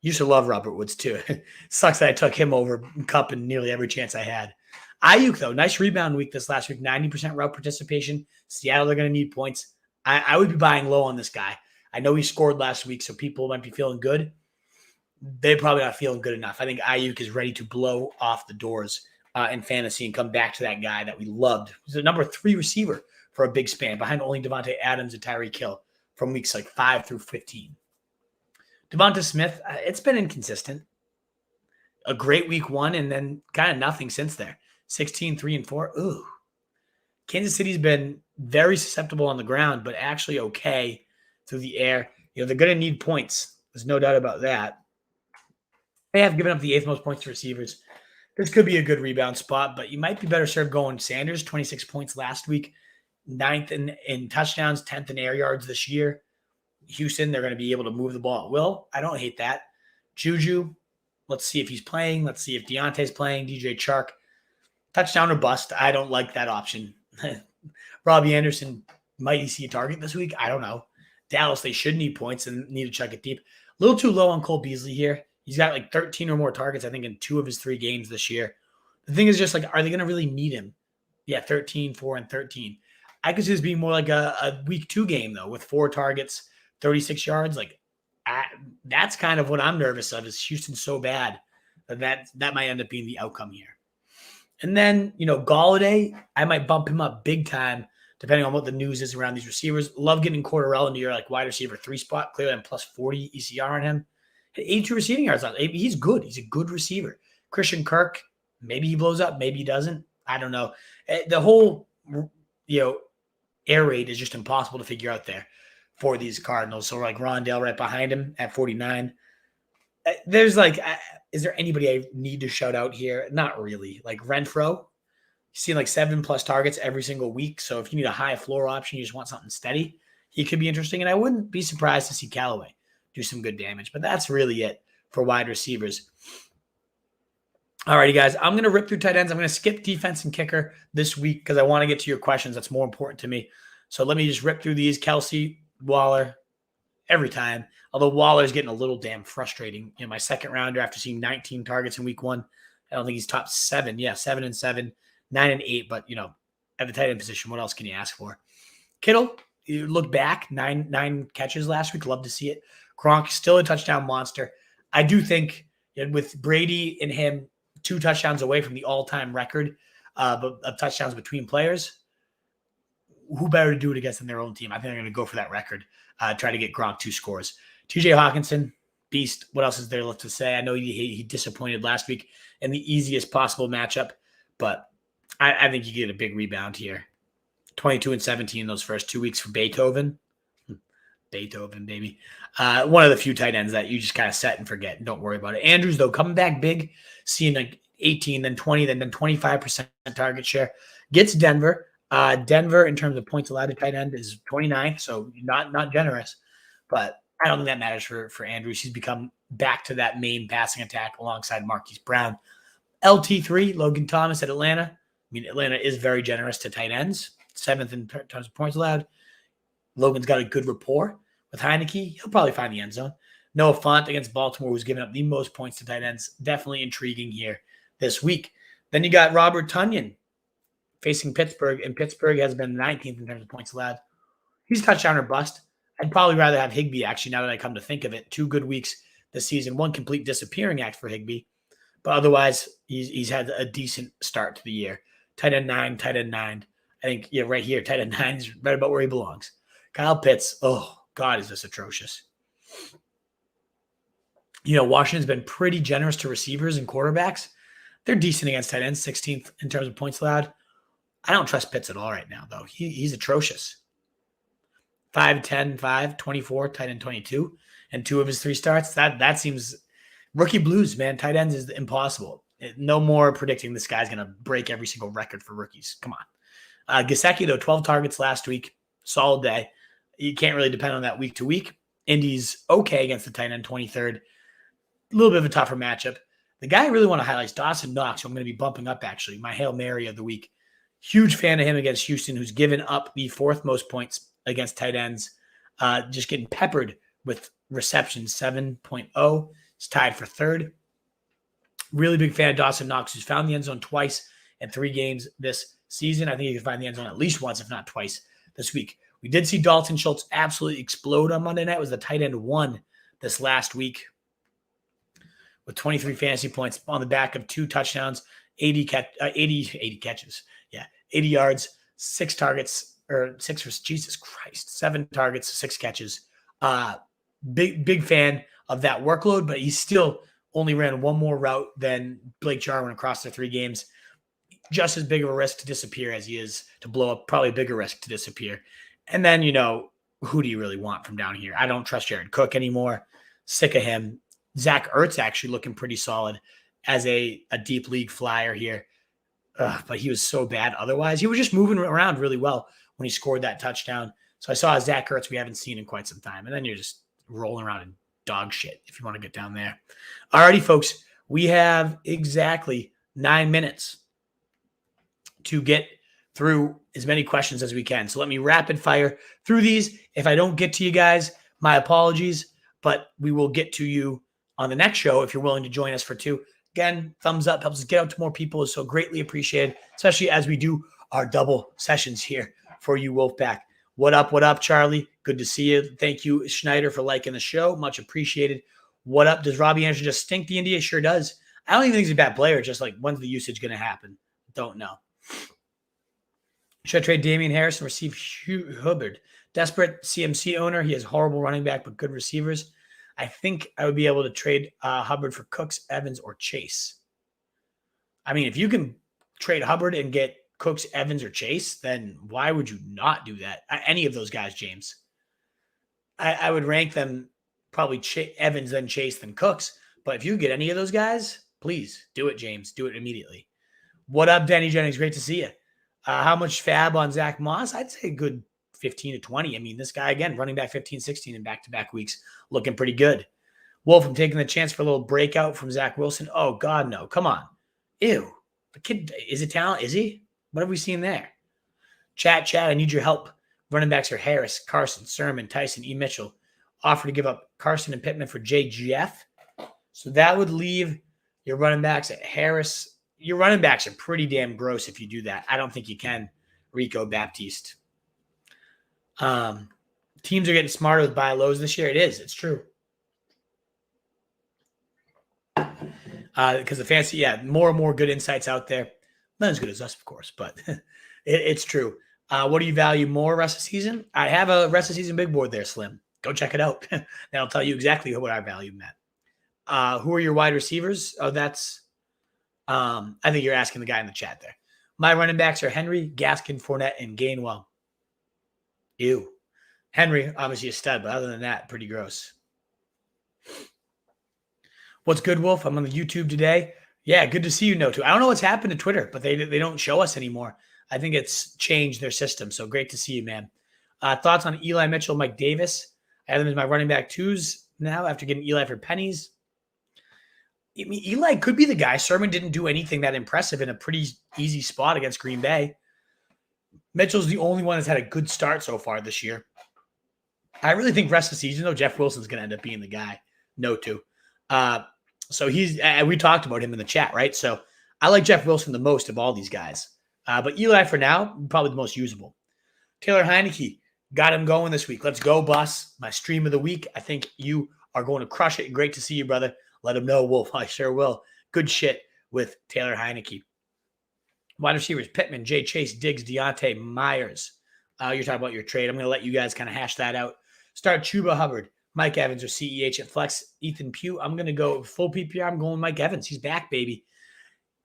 Used to love Robert Woods too. Sucks that I took him over Cup in nearly every chance I had. Ayuk, though, nice rebound week this last week. 90% route participation. Seattle, they're going to need points. I would be buying low on this guy. I know he scored last week, so people might be feeling good. They're probably not feeling good enough. I think Ayuk is ready to blow off the doors in fantasy and come back to that guy that we loved. He's the number 3 receiver for a big span, behind only Devontae Adams and Tyreek Hill from weeks like 5 through 15. Devonta Smith, it's been inconsistent. A great week 1 and then kind of nothing since there. 16, 3, and 4. Ooh. Kansas City's been very susceptible on the ground, but actually okay through the air. They're going to need points. There's no doubt about that. They have given up the 8th most points to receivers. This could be a good rebound spot, but you might be better served going Sanders, 26 points last week, 9th in touchdowns, 10th in air yards this year. Houston, they're going to be able to move the ball at will. I don't hate that. Juju, let's see if he's playing. Let's see if Deontay's playing. DJ Chark, touchdown or bust. I don't like that option. Robbie Anderson, might he see a target this week? I don't know. Dallas, they should need points and need to chuck it deep. A little too low on Cole Beasley here. He's got like 13 or more targets, I think, in 2 of his 3 games this year. The thing is just like, are they going to really need him? Yeah, 13, 4, and 13. I could see this being more like a week 2 game, though, with 4 targets, 36 yards. Like, that's kind of what I'm nervous of, is Houston's so bad that might end up being the outcome here. And then, Galladay, I might bump him up big time, depending on what the news is around these receivers. Love getting Cordorel into your wide receiver 3 spot. Clearly, I'm plus 40 ECR on him. 82 receiving yards. He's good. He's a good receiver. Christian Kirk, maybe he blows up, maybe he doesn't. I don't know. The whole, air raid is just impossible to figure out there for these Cardinals. So like Rondale right behind him at 49. There's is there anybody I need to shout out here? Not really. Like Renfro, he's seen 7+ targets every single week. So if you need a high floor option, you just want something steady, he could be interesting. And I wouldn't be surprised to see Callaway do some good damage. But that's really it for wide receivers. All righty, guys. I'm going to rip through tight ends. I'm going to skip defense and kicker this week because I want to get to your questions. That's more important to me. So let me just rip through these. Kelsey, Waller, every time. Although Waller is getting a little damn frustrating. My second rounder after seeing 19 targets in week 1. I don't think he's top 7. Yeah, 7 and 7, 9 and 8. But, at the tight end position, what else can you ask for? Kittle, you look back, nine catches last week. Love to see it. Gronk, still a touchdown monster. I do think with Brady and him 2 touchdowns away from the all-time record of touchdowns between players, who better to do it against than their own team? I think they're going to go for that record, try to get Gronk 2 scores. TJ Hawkinson, beast. What else is there left to say? I know he disappointed last week in the easiest possible matchup, but I think you get a big rebound here. 22 and 17 those first 2 weeks for Beethoven. Beethoven, baby. One of the few tight ends that you just kind of set and forget and don't worry about it. Andrews, though, coming back big, seeing 18, then 20, then 25% target share. Gets Denver. Denver, in terms of points allowed to tight end, is 29th, so not generous. But I don't think that matters for Andrews. He's become back to that main passing attack alongside Marquise Brown. LT3, Logan Thomas at Atlanta. I mean, Atlanta is very generous to tight ends, 7th in terms of points allowed. Logan's got a good rapport with Heineke. He'll probably find the end zone. Noah Fant against Baltimore, who's given up the most points to tight ends. Definitely intriguing here this week. Then you got Robert Tonyan facing Pittsburgh, and Pittsburgh has been 19th in terms of points allowed. He's touchdown or bust. I'd probably rather have Higbee, actually, now that I come to think of it. 2 good weeks this season. 1 complete disappearing act for Higbee. But otherwise, he's had a decent start to the year. Tight end 9. I think, right here, tight end 9 is right about where he belongs. Kyle Pitts, oh, God, is this atrocious. Washington's been pretty generous to receivers and quarterbacks. They're decent against tight ends, 16th in terms of points allowed. I don't trust Pitts at all right now, though. He's atrocious. 5, 10, 5, 24, tight end 22, and 2 of his 3 starts. That seems rookie blues, man. Tight ends is impossible. No more predicting this guy's going to break every single record for rookies. Come on. Gesicki, though, 12 targets last week. Solid day. You can't really depend on that week to week. Indy's okay against the tight end, 23rd. A little bit of a tougher matchup. The guy I really want to highlight is Dawson Knox, who I'm going to be bumping up, actually. My Hail Mary of the week. Huge fan of him against Houston, who's given up the 4th most points against tight ends. Just getting peppered with receptions, 7.0. It's tied for 3rd. Really big fan of Dawson Knox, who's found the end zone twice in 3 games this season. I think he can find the end zone at least once, if not twice, this week. We did see Dalton Schultz absolutely explode on Monday night. It was the tight end 1 this last week with 23 fantasy points on the back of 2 touchdowns, 80 catches. Yeah, 80 yards, 6 targets, or 6 for Jesus Christ, 7 targets, 6 catches. Big fan of that workload, but he still only ran 1 more route than Blake Jarwin across the 3 games. Just as big of a risk to disappear as he is to blow up, probably a bigger risk to disappear. And then, who do you really want from down here? I don't trust Jared Cook anymore. Sick of him. Zach Ertz actually looking pretty solid as a deep league flyer here. But he was so bad otherwise. He was just moving around really well when he scored that touchdown. So I saw a Zach Ertz we haven't seen in quite some time. And then you're just rolling around in dog shit if you want to get down there. Alrighty, folks. We have exactly 9 minutes to get through as many questions as we can. So let me rapid fire through these. If I don't get to you guys, my apologies, but we will get to you on the next show if you're willing to join us for 2. Again, thumbs up helps us get out to more people. Is so greatly appreciated, especially as we do our double sessions here for you, Wolfpack. What up, Charlie? Good to see you. Thank you, Schneider, for liking the show. Much appreciated. What up? Does Robbie Anderson just stink the India? Sure does. I don't even think he's a bad player. Just like, when's the usage going to happen? Don't know. Should I trade Damian Harris and receive Hubbard? Desperate CMC owner. He has horrible running back, but good receivers. I think I would be able to trade Hubbard for Cooks, Evans, or Chase. I mean, if you can trade Hubbard and get Cooks, Evans, or Chase, then why would you not do that? Any of those guys, James. I would rank them probably Evans, then Chase, then Cooks. But if you get any of those guys, please do it, James. Do it immediately. What up, Danny Jennings? Great to see you. How much fab on Zach Moss? I'd say a good 15 to 20. I mean, this guy, again, running back 15, 16 in back-to-back weeks, looking pretty good. Wolf, I'm taking the chance for a little breakout from Zack Wilson. Oh, God, no. Come on. Ew. The kid, is it talent? Is he? What have we seen there? Chat, I need your help. Running backs are Harris, Carson, Sermon, Tyson, E. Mitchell. Offer to give up Carson and Pittman for JGF. So that would leave your running backs at Harris. Your running backs are pretty damn gross if you do that. I don't think you can, Rico Baptiste. Teams are getting smarter with buy lows this year. It is. It's true. Because the fancy, more and more good insights out there. Not as good as us, of course, but it's true. What do you value more rest of season? I have a rest of season big board there, Slim. Go check it out. That'll tell you exactly what I value, Matt. Who are your wide receivers? Oh, that's I think you're asking the guy in the chat there. My running backs are Henry, Gaskin, Fournette, and Gainwell. Ew. Henry, obviously a stud, but other than that, pretty gross. What's good, Wolf? I'm on the YouTube today. Yeah, good to see you, No2. I don't know what's happened to Twitter, but they don't show us anymore. I think it's changed their system. So great to see you, man. Thoughts on Eli Mitchell, Mike Davis? I have them as my running back twos now after getting Eli for pennies. I mean, Eli could be the guy. Sermon didn't do anything that impressive in a pretty easy spot against Green Bay. Mitchell's the only one that's had a good start so far this year. I really think rest of the season, though, Jeff Wilson's going to end up being the guy. No2. So we talked about him in the chat, right? So I like Jeff Wilson the most of all these guys. But Eli for now, probably the most usable. Taylor Heineke, got him going this week. Let's go, boss. My stream of the week. I think you are going to crush it. Great to see you, brother. Let him know, Wolf. I sure will. Good shit with Taylor Heineke. Wide receivers, Pittman, Jay Chase, Diggs, Deontay, Myers. You're talking about your trade. I'm going to let you guys kind of hash that out. Start Chuba Hubbard, Mike Evans, or CEH at flex. Ethan Pugh. I'm going to go full PPR. I'm going Mike Evans. He's back, baby.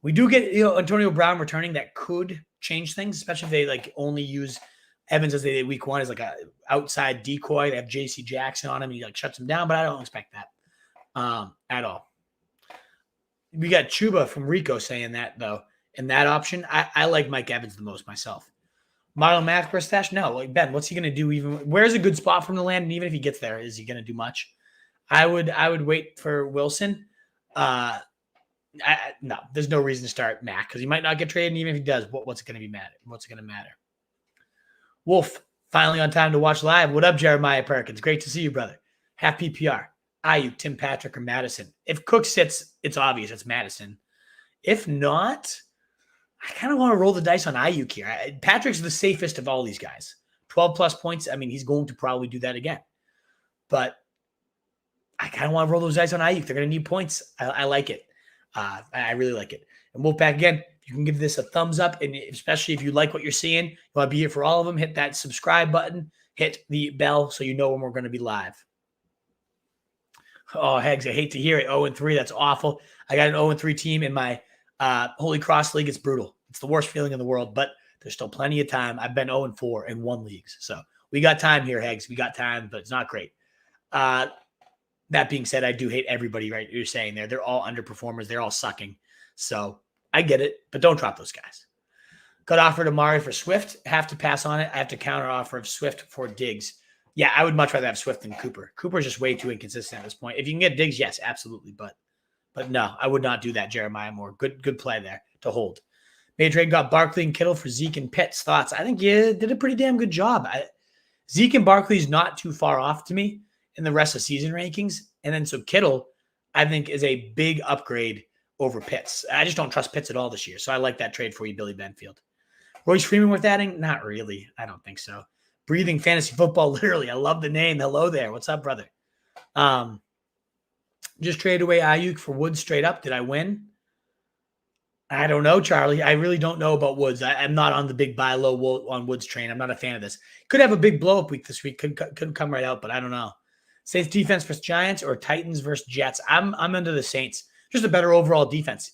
We do get Antonio Brown returning. That could change things, especially if they like only use Evans as they did week one as like a outside decoy. They have J.C. Jackson on him. He like shuts him down, but I don't expect that at all. We got Chuba from Rico saying that though. And that option, I like Mike Evans the most myself. Model Math per stash? No. Like Ben, what's he going to do? Where's a good spot from the land? And even if he gets there, is he going to do much? I would wait for Wilson. No, there's no reason to start Mac because he might not get traded. And even if he does, what's it going to be matter? What's it going to matter? Wolf, finally on time to watch live. What up, Jeremiah Perkins? Great to see you, brother. Half PPR. Ayuk, Tim Patrick, or Madison. If Cook sits, it's obvious it's Madison. If not, I kind of want to roll the dice on Ayuk here. Patrick's the safest of all these guys. 12-plus points. I mean, he's going to probably do that again. But I kind of want to roll those dice on Ayuk. They're going to need points. I like it. I really like it. And Wolfpack, again, you can give this a thumbs up, and especially if you like what you're seeing, you want to be here for all of them, hit that subscribe button, hit the bell so you know when we're going to be live. Oh, Hegs, I hate to hear it. 0-3, that's awful. I got an 0-3 team in my Holy Cross League. It's brutal. It's the worst feeling in the world, but there's still plenty of time. I've been 0-4 in one leagues. So we got time here, Hegs. We got time, but it's not great. That being said, I do hate everybody, right? You're saying there. They're all underperformers. They're all sucking. So I get it, but don't drop those guys. Got offered Amari for Swift. Have to pass on it. I have to counter offer of Swift for Diggs. Yeah, I would much rather have Swift than Cooper. Cooper's just way too inconsistent at this point. If you can get Diggs, yes, absolutely. But no, I would not do that, Jeremiah Moore. Good play there to hold. Made trade, got Barkley and Kittle for Zeke and Pitts. Thoughts? I think you did a pretty damn good job. Zeke and Barkley's not too far off to me in the rest of season rankings. And then so Kittle, I think, is a big upgrade over Pitts. I just don't trust Pitts at all this year. So I like that trade for you, Billy Benfield. Royce Freeman worth adding? Not really. I don't think so. Breathing fantasy football, literally. I love the name. Hello there. What's up, brother? Just traded away Ayuk for Woods straight up. Did I win? I don't know, Charlie. I really don't know about Woods. I'm not on the big buy low on Woods train. I'm not a fan of this. Could have a big blow up week this week. Could come right out, but I don't know. Saints defense versus Giants or Titans versus Jets. I'm under the Saints. Just a better overall defense.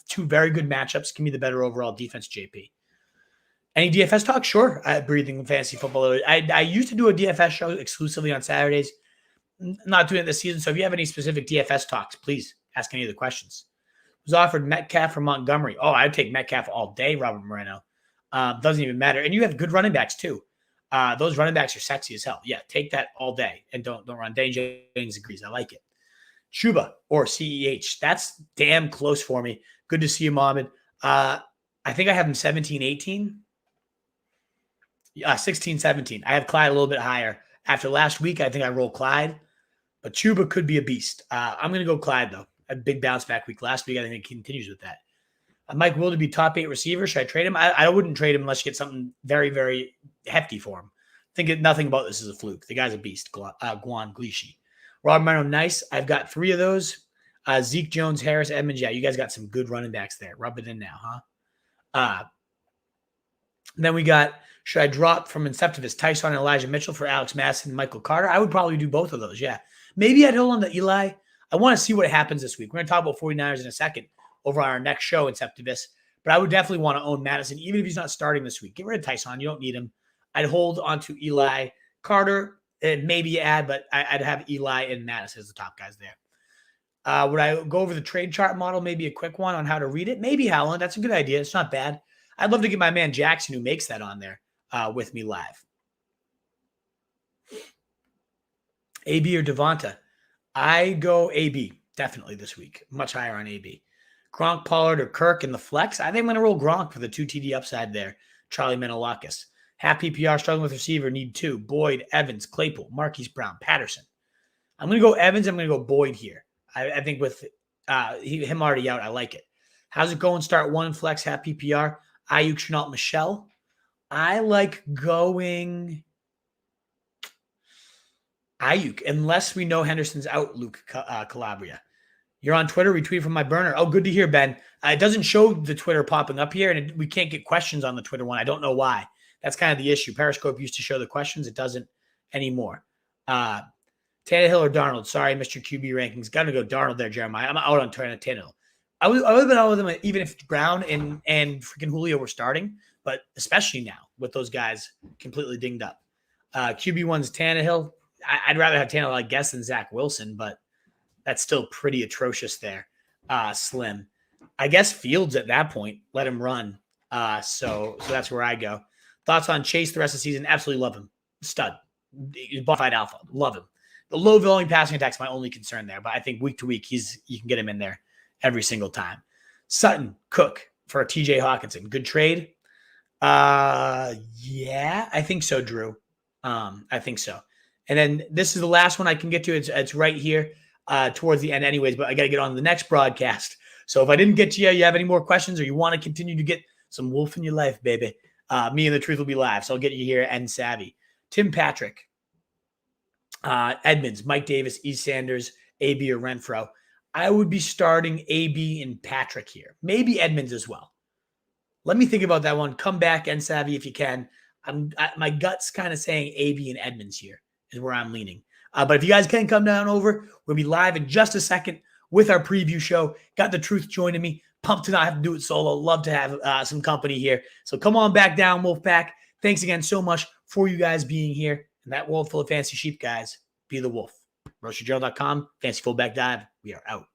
Two very good matchups. Give me the better overall defense, JP. Any DFS talk? Sure. Breathing fantasy football. I used to do a DFS show exclusively on Saturdays. Not doing it this season. So if you have any specific DFS talks, please ask any of the questions. Was offered Metcalf from Montgomery. Oh, I'd take Metcalf all day, Robert Moreno. Doesn't even matter. And you have good running backs too. Those running backs are sexy as hell. Yeah, take that all day and don't run. Dane James agrees. I like it. Chuba or CEH. That's damn close for me. Good to see you, Mohammed. I think I have him 17-18. 16-17. I have Clyde a little bit higher. After last week, I think I roll Clyde, but Chuba could be a beast. I'm going to go Clyde, though. A big bounce back week last week. I think it continues with that. Mike Will to be top 8 receiver. Should I trade him? I wouldn't trade him unless you get something very, very hefty for him. Think nothing about this is a fluke. The guy's a beast. Guan Gleeshy. Rob Moreno, nice. I've got 3 of those. Zeke, Jones, Harris, Edmonds. Yeah, you guys got some good running backs there. Rub it in now, huh? Then we got, should I drop from Inceptivus, Tyson and Elijah Mitchell for Alex Madison and Michael Carter? I would probably do both of those, yeah. Maybe I'd hold on to Eli. I want to see what happens this week. We're going to talk about 49ers in a second over on our next show, Inceptivus. But I would definitely want to own Madison, even if he's not starting this week. Get rid of Tyson. You don't need him. I'd hold on to Eli. Carter, and maybe add, but I'd have Eli and Madison as the top guys there. Would I go over the trade chart model? Maybe a quick one on how to read it? Maybe, Howland. That's a good idea. It's not bad. I'd love to get my man Jackson, who makes that, on there with me live. AB or Devonta? I go AB, definitely this week. Much higher on AB. Gronk, Pollard, or Kirk in the flex? I think I'm going to roll Gronk for the 2 TD upside there. Charlie Menelakis. Half PPR, struggling with receiver, need 2. Boyd, Evans, Claypool, Marquise Brown, Patterson. I'm going to go Evans. I'm going to go Boyd here. I think with him already out, I like it. How's it going? Start 1 flex, half PPR. Ayuk, Chenault, Michelle. I like going Ayuk, unless we know Henderson's out, Luke Calabria. You're on Twitter, retweet from my burner. Oh, good to hear, Ben. It doesn't show the Twitter popping up here, and we can't get questions on the Twitter one. I don't know why. That's kind of the issue. Periscope used to show the questions. It doesn't anymore. Tannehill or Darnold? Sorry, Mr. QB rankings. Got to go Darnold there, Jeremiah. I'm out on Tannehill. I would have been out with him even if Brown and freaking Julio were starting, but especially now with those guys completely dinged up. QB1's Tannehill. I'd rather have Tannehill, I guess, than Zack Wilson, but that's still pretty atrocious there. Slim. I guess Fields at that point. Let him run. So that's where I go. Thoughts on Chase the rest of the season? Absolutely love him. Stud. Bonafide alpha. Love him. The low volume passing attack's my only concern there, but I think week to week you can get him in there every single time. Sutton, Cook for TJ Hawkinson. Good trade. Yeah, I think so, Drew. I think so. And then this is the last one I can get to. It's right here towards the end anyways, but I got to get on to the next broadcast. So if I didn't get to you have any more questions or you want to continue to get some wolf in your life, baby, me and the truth will be live. So I'll get you here and savvy. Tim Patrick, Edmonds, Mike Davis, E. Sanders, AB or Renfro. I would be starting AB and Patrick here. Maybe Edmonds as well. Let me think about that one. Come back and savvy if you can. My gut's kind of saying AB and Edmonds here is where I'm leaning. But if you guys can come down over, we'll be live in just a second with our preview show. Got the truth joining me. Pumped to not have to do it solo. Love to have some company here. So come on back down, Wolfpack. Thanks again so much for you guys being here. And that world full of fancy sheep, guys, be the wolf. RoastYourJournal.com, Fancy Fullback Dive. We are out.